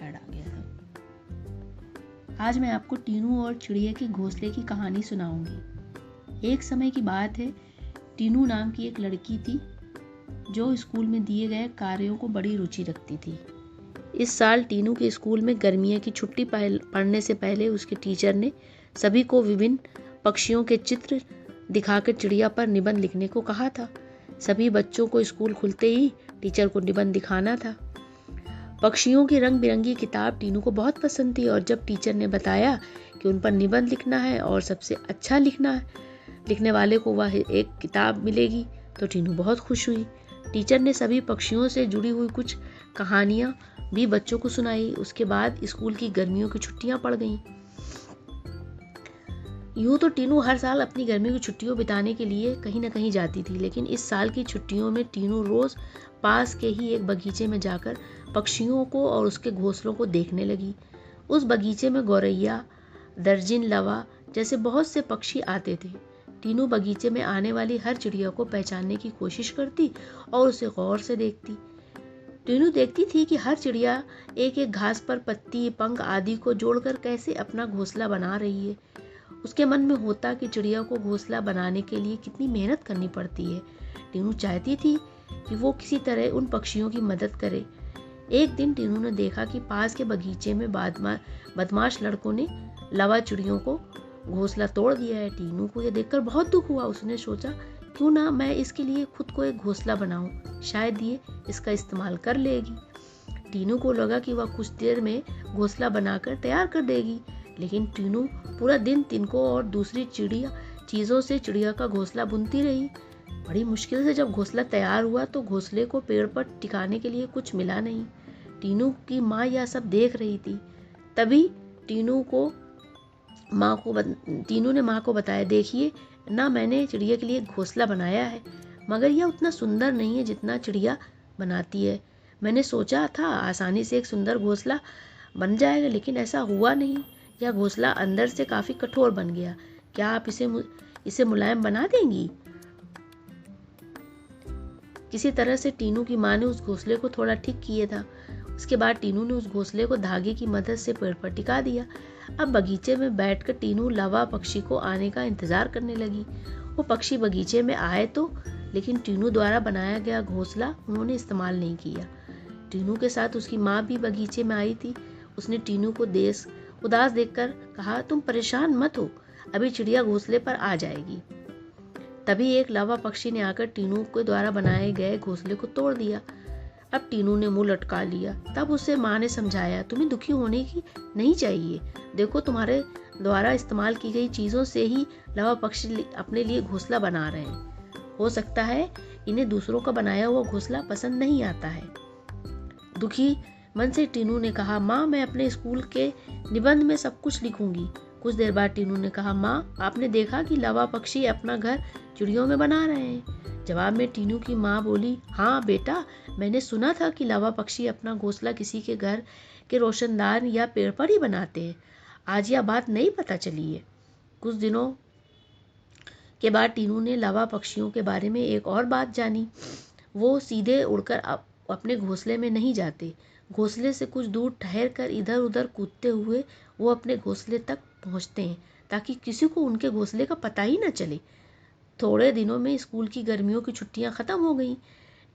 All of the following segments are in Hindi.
टाइफाइड आ गया था। आज मैं आपको टीनू और चिड़िया की घोंसले की कहानी सुनाऊंगी। एक समय की बात है, टीनू नाम की एक लड़की थी जो स्कूल में दिए गए कार्यों को बड़ी रुचि रखती थी। इस साल टीनू के स्कूल में गर्मियों की छुट्टी पड़ने से पहले उसके टीचर ने सभी को विभिन्न पक्षियों के चित्र दिखाकर चिड़िया पर निबंध लिखने को कहा था। सभी बच्चों को स्कूल खुलते ही टीचर को निबंध दिखाना था। पक्षियों की रंग बिरंगी किताब टीनू को बहुत पसंद थी और जब टीचर ने बताया कि उन पर निबंध लिखना है और सबसे अच्छा लिखने वाले को वह एक किताब मिलेगी तो टीनू बहुत खुश हुई। टीचर ने सभी पक्षियों से जुड़ी हुई कुछ कहानियां भी बच्चों को सुनाई। उसके बाद स्कूल की गर्मियों की छुट्टियां पड़ गईं। यूं तो टीनू हर साल अपनी गर्मियों की छुट्टियों बिताने के लिए कहीं न कहीं जाती थी, लेकिन इस साल की छुट्टियों में टीनू रोज पास के ही एक बगीचे में जाकर पक्षियों को और उसके घोंसलों को देखने लगी। उस बगीचे में गौरैया, दर्जिन, लवा जैसे बहुत से पक्षी आते थे। टीनू बगीचे में आने वाली हर चिड़िया को पहचानने की कोशिश करती और उसे गौर से देखती। टीनू देखती थी कि हर चिड़िया एक एक घास पर पत्ती, पंख आदि को जोड़कर कैसे अपना घोंसला बना रही है। उसके मन में होता कि चिड़िया को घोंसला बनाने के लिए कितनी मेहनत करनी पड़ती है। टीनू चाहती थी कि वो किसी तरह उन पक्षियों की मदद करे। एक दिन टीनू ने देखा कि पास के बगीचे में बदमाश लड़कों ने लवा चिड़ियों को घोंसला तोड़ दिया है। टीनू को यह देखकर बहुत दुख हुआ। उसने सोचा, क्यों ना मैं इसके लिए खुद को एक घोंसला बनाऊं, शायद ये इसका इस्तेमाल कर लेगी। टीनू को लगा कि वह कुछ देर में घोंसला बनाकर तैयार कर देगी, लेकिन टीनू पूरा दिन तिनकों और दूसरी चीजों से चिड़िया का घोंसला बुनती रही। बड़ी मुश्किल से जब घोंसला तैयार हुआ तो घोंसले को पेड़ पर टिकाने के लिए कुछ मिला नहीं। टीनू की माँ यह सब देख रही थी। तभी टीनू ने माँ को बताया, देखिए ना, मैंने चिड़िया के लिए घोंसला बनाया है, मगर यह उतना सुंदर नहीं है जितना चिड़िया बनाती है। मैंने सोचा था आसानी से एक सुंदर घोंसला बन जाएगा, लेकिन ऐसा हुआ नहीं। यह घोंसला अंदर से काफी कठोर बन गया। क्या आप इसे मुलायम बना देंगी? किसी तरह से टीनू की माँ ने उस घोंसले को थोड़ा ठीक किया था। उसके बाद टीनू ने उस घोंसले को धागे की मदद से पेड़ पर टिका दिया। अब बगीचे में बैठकर टीनू लवा पक्षी को आने का इंतजार करने लगी। वो पक्षी बगीचे में आए तो, लेकिन टीनू द्वारा बनाया गया घोंसला उन्होंने इस्तेमाल नहीं किया। टीनू के साथ उसकी माँ भी बगीचे में आई थी। उसने टीनू को उदास देखकर कहा, तुम परेशान मत हो, अभी चिड़िया घोंसले पर आ जाएगी। तभी एक लावा पक्षी ने आकर टीनू के द्वारा बनाए गए घोंसले को तोड़ दिया। अब टीनू ने मुंह लटका लिया। तब उसे माँ ने समझाया, तुम्हें दुखी होने की नहीं चाहिए। देखो, तुम्हारे द्वारा इस्तेमाल की गई चीजों से ही लावा पक्षी अपने लिए घोंसला बना रहे हैं। हो सकता है इन्हें दूसरों का बनाया हुआ घोंसला पसंद नहीं आता है। दुखी मन से टीनू ने कहा, माँ, मैं अपने स्कूल के निबंध में सब कुछ लिखूंगी। कुछ देर बाद टीनू ने कहा, माँ, आपने देखा कि लावा पक्षी अपना घर चिड़ियों में बना रहे हैं? जवाब में टीनू की माँ बोली, हाँ बेटा, मैंने सुना था कि लावा पक्षी अपना घोंसला किसी के घर के रोशनदान या पेड़ पर ही बनाते हैं। आज यह बात नहीं पता चली है। कुछ दिनों के बाद टीनू ने लावा पक्षियों के बारे में एक और बात जानी। वो सीधे उड़कर अपने घोंसले में नहीं जाते। घोंसले से कुछ दूर ठहर कर इधर उधर कूदते हुए वो अपने घोंसले तक पहुंचते हैं, ताकि किसी को उनके घोंसले का पता ही न चले। थोड़े दिनों में स्कूल की गर्मियों की छुट्टियां खत्म हो गईं।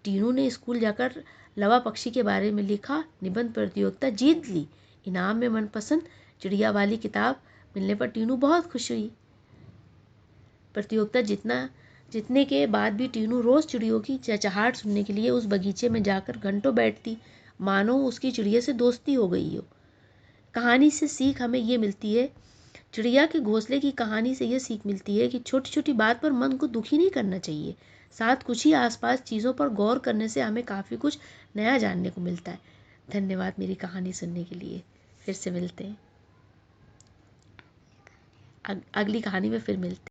टीनू ने स्कूल जाकर लवा पक्षी के बारे में लिखा, निबंध प्रतियोगिता जीत ली। इनाम में मनपसंद चिड़िया वाली किताब मिलने पर टीनू बहुत खुश हुई। प्रतियोगिता जीतने के बाद भी टीनू रोज चिड़ियों की चहचहाट सुनने के लिए उस बगीचे में जाकर घंटों बैठती, मानो उसकी चिड़िया से दोस्ती हो गई हो। कहानी से सीख हमें ये मिलती है, चिड़िया के घोंसले की कहानी से ये सीख मिलती है कि छोटी छोटी बात पर मन को दुखी नहीं करना चाहिए। साथ कुछ ही आसपास चीज़ों पर गौर करने से हमें काफ़ी कुछ नया जानने को मिलता है। धन्यवाद मेरी कहानी सुनने के लिए। फिर से मिलते हैं, अगली कहानी में फिर मिलते हैं।